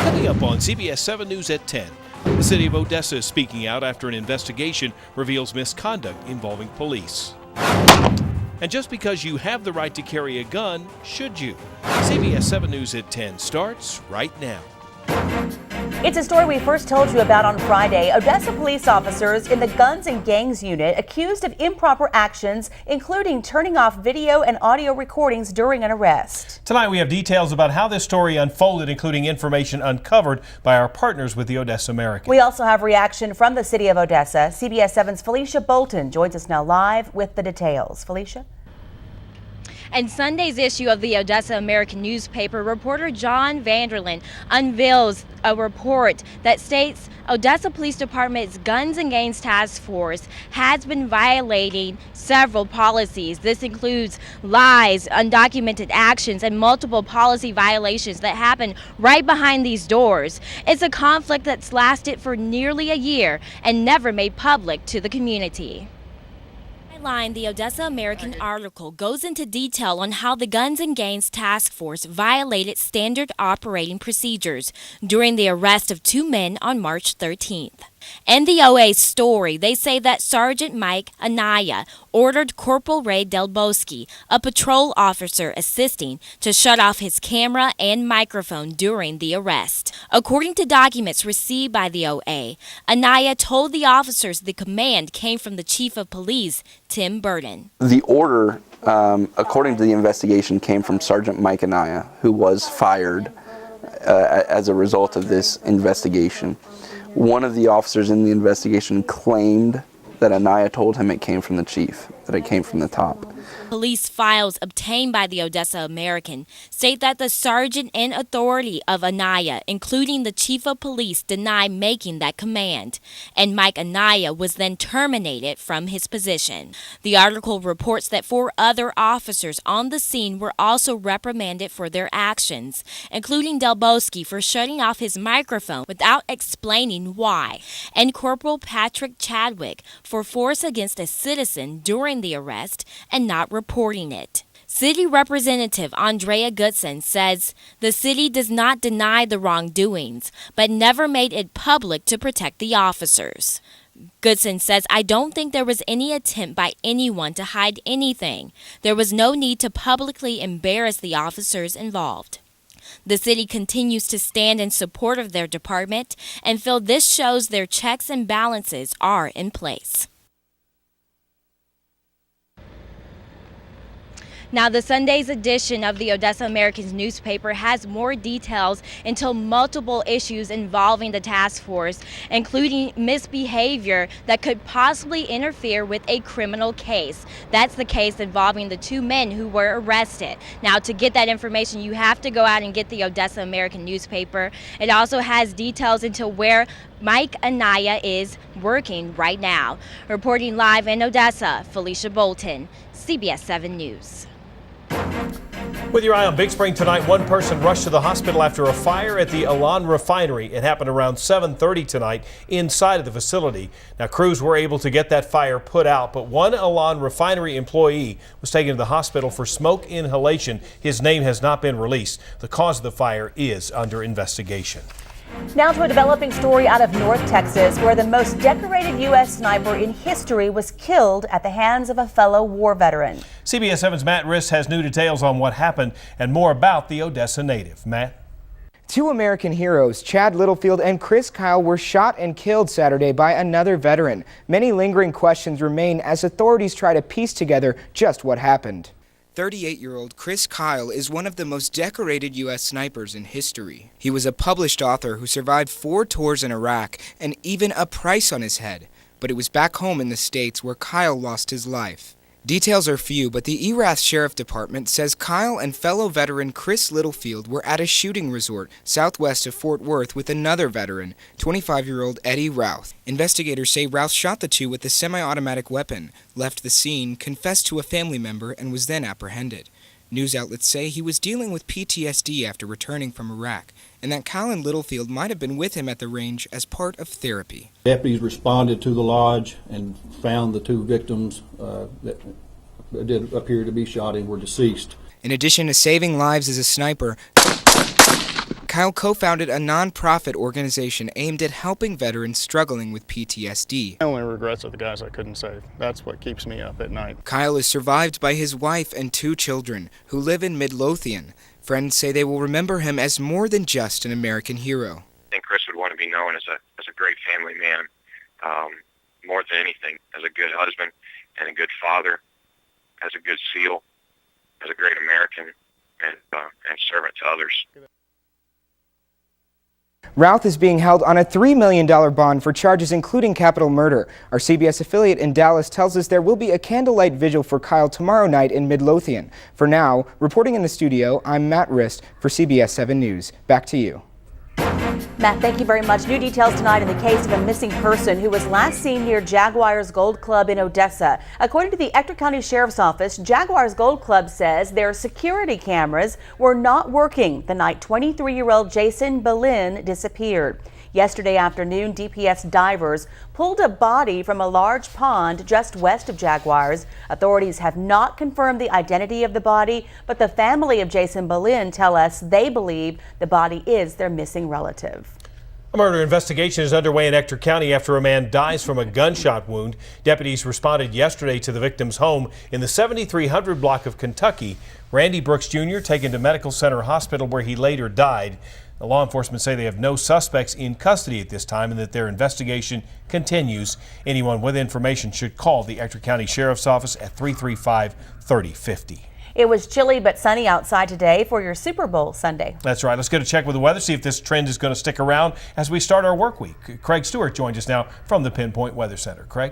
Coming up on CBS 7 News at 10. The city of Odessa is speaking out after an investigation reveals misconduct involving police. And just because you have the right to carry a gun, should you? CBS 7 News at 10 starts right now. It's a story we first told you about on Friday. Odessa police officers in the Guns and Gangs unit accused of improper actions, including turning off video and audio recordings during an arrest. Tonight we have details about how this story unfolded, including information uncovered by our partners with the Odessa American. We also have reaction from the city of Odessa. CBS 7's Felicia Bolton joins us now live with the details. Felicia? And Sunday's issue of the Odessa American newspaper, reporter John Vanderlyn unveils a report that states Odessa Police Department's Guns and Gangs Task Force has been violating several policies. This includes lies, undocumented actions, and multiple policy violations that happen right behind these doors. It's a conflict that's lasted for nearly a year and never made public to the community. The Odessa American article goes into detail on how the Guns and Gangs Task Force violated standard operating procedures during the arrest of two men on March 13th. In the OA's story, they say that Sergeant Mike Anaya ordered Corporal Ray Delboski, a patrol officer assisting, to shut off his camera and microphone during the arrest. According to documents received by the OA, Anaya told the officers the command came from the Chief of Police, Tim Burton. The order, according to the investigation, came from Sergeant Mike Anaya, who was fired as a result of this investigation. One of the officers in the investigation claimed that Anaya told him it came from the chief, that it came from the top. Police files obtained by the Odessa American state that the sergeant in authority of Anaya, including the chief of police, denied making that command, and Mike Anaya was then terminated from his position. The article reports that 4 other officers on the scene were also reprimanded for their actions, including Delboski for shutting off his microphone without explaining why, and Corporal Patrick Chadwick for force against a citizen during the arrest and not reporting it. City Representative Andrea Goodson says the city does not deny the wrongdoings, but never made it public to protect the officers. Goodson says, "I don't think there was any attempt by anyone to hide anything. There was no need to publicly embarrass the officers involved." The city continues to stand in support of their department and feel this shows their checks and balances are in place. Now, the Sunday's edition of the Odessa American's newspaper has more details into multiple issues involving the task force, including misbehavior that could possibly interfere with a criminal case. That's the case involving the 2 men who were arrested. Now, to get that information, you have to go out and get the Odessa American newspaper. It also has details into where Mike Anaya is working right now. Reporting live in Odessa, Felicia Bolton, CBS 7 News. With your eye on Big Spring tonight, one person rushed to the hospital after a fire at the Elan refinery. It happened around 7:30 tonight inside of the facility. Now, crews were able to get that fire put out, but one Elan refinery employee was taken to the hospital for smoke inhalation. His name has not been released. The cause of the fire is under investigation. Now to a developing story out of North Texas, where the most decorated U.S. sniper in history was killed at the hands of a fellow war veteran. CBS 7's Matt Riss has new details on what happened and more about the Odessa native. Matt? 2 American heroes, Chad Littlefield and Chris Kyle, were shot and killed Saturday by another veteran. Many lingering questions remain as authorities try to piece together just what happened. 38-year-old Chris Kyle is one of the most decorated U.S. snipers in history. He was a published author who survived 4 tours in Iraq and even a price on his head. But it was back home in the States where Kyle lost his life. Details are few, but the Erath Sheriff Department says Kyle and fellow veteran Chris Littlefield were at a shooting resort southwest of Fort Worth with another veteran, 25-year-old Eddie Routh. Investigators say Routh shot the 2 with a semi-automatic weapon, left the scene, confessed to a family member, and was then apprehended. News outlets say he was dealing with PTSD after returning from Iraq, and that Kyle and Littlefield might have been with him at the range as part of therapy. Deputies responded to the lodge and found the 2 victims that did appear to be shot and were deceased. In addition to saving lives as a sniper, Kyle co-founded a nonprofit organization aimed at helping veterans struggling with PTSD. My only regrets are the guys I couldn't save. That's what keeps me up at night. Kyle is survived by his wife and 2 children who live in Midlothian. Friends say they will remember him as more than just an American hero. I think Chris would want to be known as a great family man, more than anything, as a good husband and a good father, as a good SEAL, as a great American, and servant to others. Routh is being held on a $3 million bond for charges including capital murder. Our CBS affiliate in Dallas tells us there will be a candlelight vigil for Kyle tomorrow night in Midlothian. For now, reporting in the studio, I'm Matt Rist for CBS 7 News. Back to you. Matt, thank you very much. New details tonight in the case of a missing person who was last seen near Jaguars Gold Club in Odessa. According to the Ector County Sheriff's Office, Jaguars Gold Club says their security cameras were not working the night 23-year-old Jason Boleyn disappeared. Yesterday afternoon, DPS divers pulled a body from a large pond just west of Jaguars. Authorities have not confirmed the identity of the body, but the family of Jason Boleyn tell us they believe the body is their missing relative. A murder investigation is underway in Ector County after a man dies from a gunshot wound. Deputies responded yesterday to the victim's home in the 7300 block of Kentucky. Randy Brooks Jr. taken to Medical Center Hospital where he later died. The law enforcement say they have no suspects in custody at this time and that their investigation continues. Anyone with information should call the Ector County Sheriff's Office at 335-3050. It was chilly but sunny outside today for your Super Bowl Sunday. That's right. Let's get a check with the weather, see if this trend is going to stick around as we start our work week. Craig Stewart joins us now from the Pinpoint Weather Center. Craig?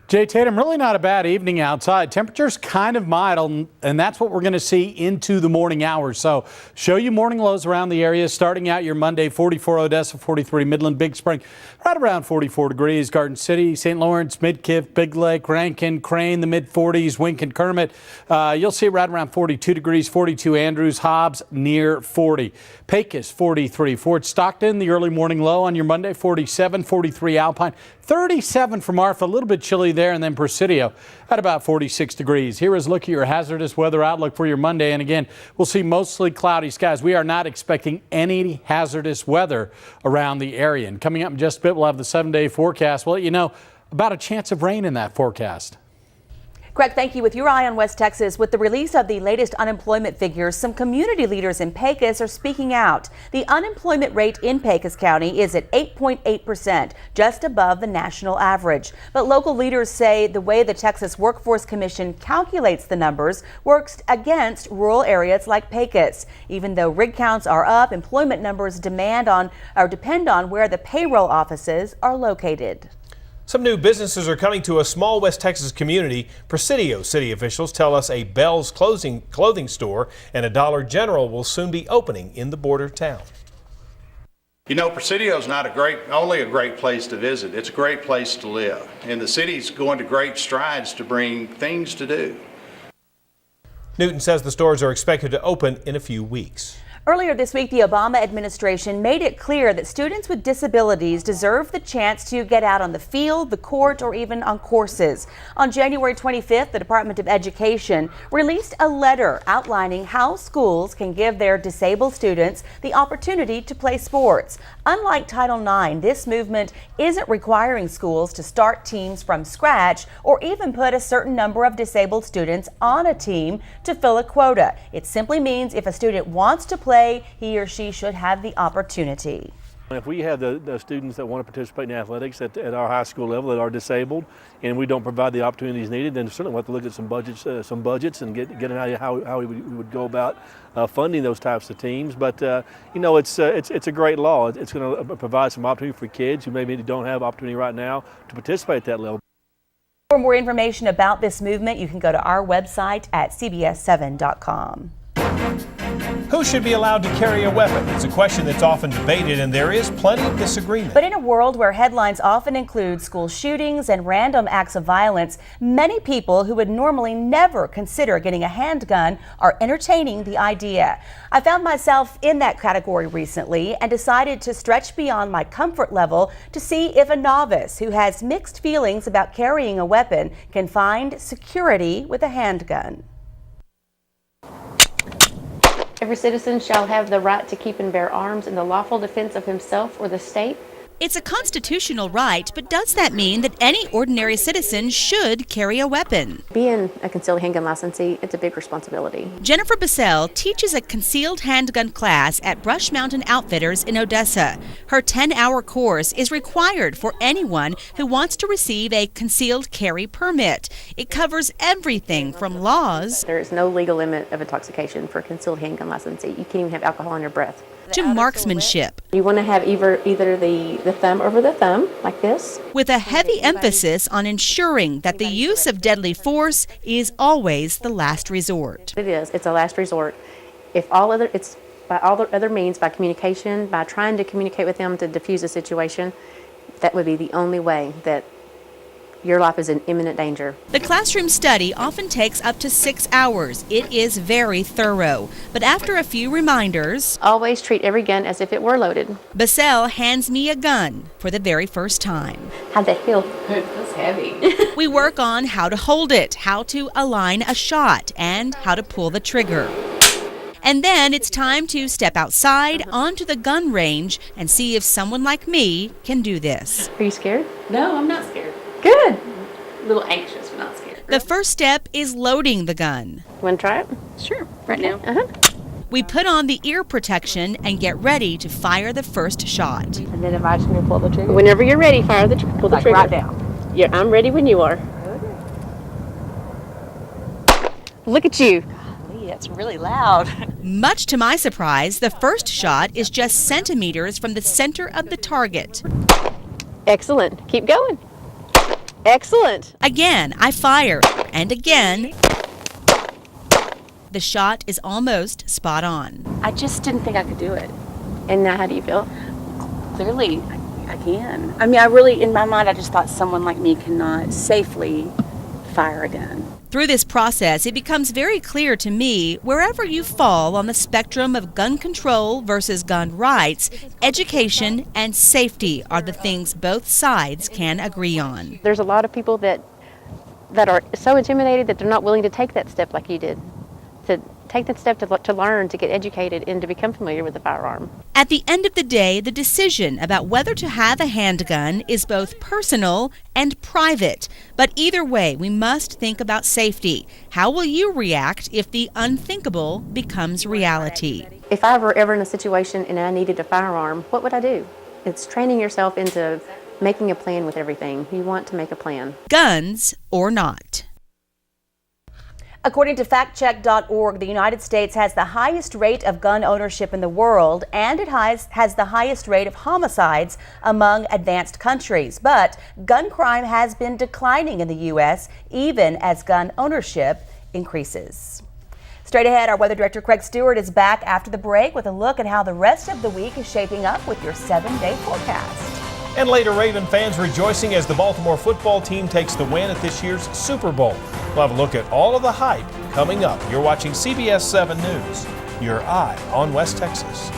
Jay Tatum, really not a bad evening outside. Temperatures kind of mild, and that's what we're going to see into the morning hours. So show you morning lows around the area. Starting out your Monday, 44 Odessa, 43 Midland, Big Spring, right around 44 degrees. Garden City, St. Lawrence, Midkiff, Big Lake, Rankin, Crane, the mid-40s, Wink and Kermit. You'll see right around 42 degrees, 42 Andrews, Hobbs near 40. Pecos, 43. Fort Stockton, the early morning low on your Monday, 47, 43 Alpine, 37 for Marfa, a little bit chilly there, and then Presidio at about 46 degrees. Here is a look at your hazardous weather outlook for your Monday. And again, we'll see mostly cloudy skies. We are not expecting any hazardous weather around the area. And coming up in just a bit, we'll have the 7-day forecast. We'll let you know about a chance of rain in that forecast. Greg, thank you. With your eye on West Texas, with the release of the latest unemployment figures, some community leaders in Pecos are speaking out. The unemployment rate in Pecos County is at 8.8%, just above the national average. But local leaders say the way the Texas Workforce Commission calculates the numbers works against rural areas like Pecos. Even though rig counts are up, employment numbers depend on where the payroll offices are located. Some new businesses are coming to a small West Texas community. Presidio city officials tell us a Bell's clothing store and a Dollar General will soon be opening in the border town. You know, Presidio is not only a great place to visit, it's a great place to live. And the city's going to great strides to bring things to do. Newton says the stores are expected to open in a few weeks. Earlier this week, the Obama administration made it clear that students with disabilities deserve the chance to get out on the field, the court, or even on courses. On January 25th, the Department of Education released a letter outlining how schools can give their disabled students the opportunity to play sports. Unlike Title IX, this movement isn't requiring schools to start teams from scratch or even put a certain number of disabled students on a team to fill a quota. It simply means if a student wants to play, he or she should have the opportunity. If we have the students that want to participate in athletics at our high school level that are disabled, and we don't provide the opportunities needed, then certainly we'll have to look at some budgets and get an idea how we would go about funding those types of teams. But you know, it's a great law. It's going to provide some opportunity for kids who maybe don't have opportunity right now to participate at that level. For more information about this movement, you can go to our website at cbs7.com. Who should be allowed to carry a weapon? It's a question that's often debated, and there is plenty of disagreement. But in a world where headlines often include school shootings and random acts of violence, many people who would normally never consider getting a handgun are entertaining the idea. I found myself in that category recently and decided to stretch beyond my comfort level to see if a novice who has mixed feelings about carrying a weapon can find security with a handgun. Every citizen shall have the right to keep and bear arms in the lawful defense of himself or the state. It's a constitutional right, but does that mean that any ordinary citizen should carry a weapon? Being a concealed handgun licensee, it's a big responsibility. Jennifer Bissell teaches a concealed handgun class at Brush Mountain Outfitters in Odessa. Her 10-hour course is required for anyone who wants to receive a concealed carry permit. It covers everything from laws. There is no legal limit of intoxication for a concealed handgun licensee. You can't even have alcohol in your breath. To marksmanship. You want to have either the thumb over the thumb, like this. With a heavy emphasis on ensuring that the use of deadly force is always the last resort. It is. It's a last resort. It's by all other means, by communication, by trying to communicate with them to diffuse the situation, that would be the only way that your life is in imminent danger. The classroom study often takes up to 6 hours. It is very thorough. But after a few reminders, always treat every gun as if it were loaded. Bissell hands me a gun for the very first time. How'd that feel? That's heavy. We work on how to hold it, how to align a shot, and how to pull the trigger. And then it's time to step outside onto the gun range and see if someone like me can do this. Are you scared? No, I'm not scared. Good. A little anxious, but not scared. The first step is loading the gun. Want to try it? Sure, right now. We put on the ear protection and get ready to fire the first shot. And then if I just pull the trigger? Whenever you're ready, pull the trigger. Right down. Yeah, I'm ready when you are. Look at you. It's really loud. Much to my surprise, the first shot is just centimeters from the center of the target. Excellent. Keep going. Excellent. Again, I fire, and again, the shot is almost spot on. I just didn't think I could do it. And now how do you feel? Clearly, I can. I mean, I really, in my mind, I just thought someone like me cannot safely fire a gun. Through this process, it becomes very clear to me, wherever you fall on the spectrum of gun control versus gun rights, education and safety are the things both sides can agree on. There's a lot of people that are so intimidated that they're not willing to take that step like you did. To take that step to learn, to get educated, and to become familiar with the firearm. At the end of the day, the decision about whether to have a handgun is both personal and private. But either way, we must think about safety. How will you react if the unthinkable becomes reality? If I were ever in a situation and I needed a firearm, what would I do? It's training yourself into making a plan with everything. You want to make a plan. Guns or not. According to factcheck.org, the United States has the highest rate of gun ownership in the world, and it has the highest rate of homicides among advanced countries. But gun crime has been declining in the U.S., even as gun ownership increases. Straight ahead, our weather director Craig Stewart is back after the break with a look at how the rest of the week is shaping up with your 7-day forecast. And later, Raven fans rejoicing as the Baltimore football team takes the win at this year's Super Bowl. We'll have a look at all of the hype coming up. You're watching CBS 7 News, your eye on West Texas.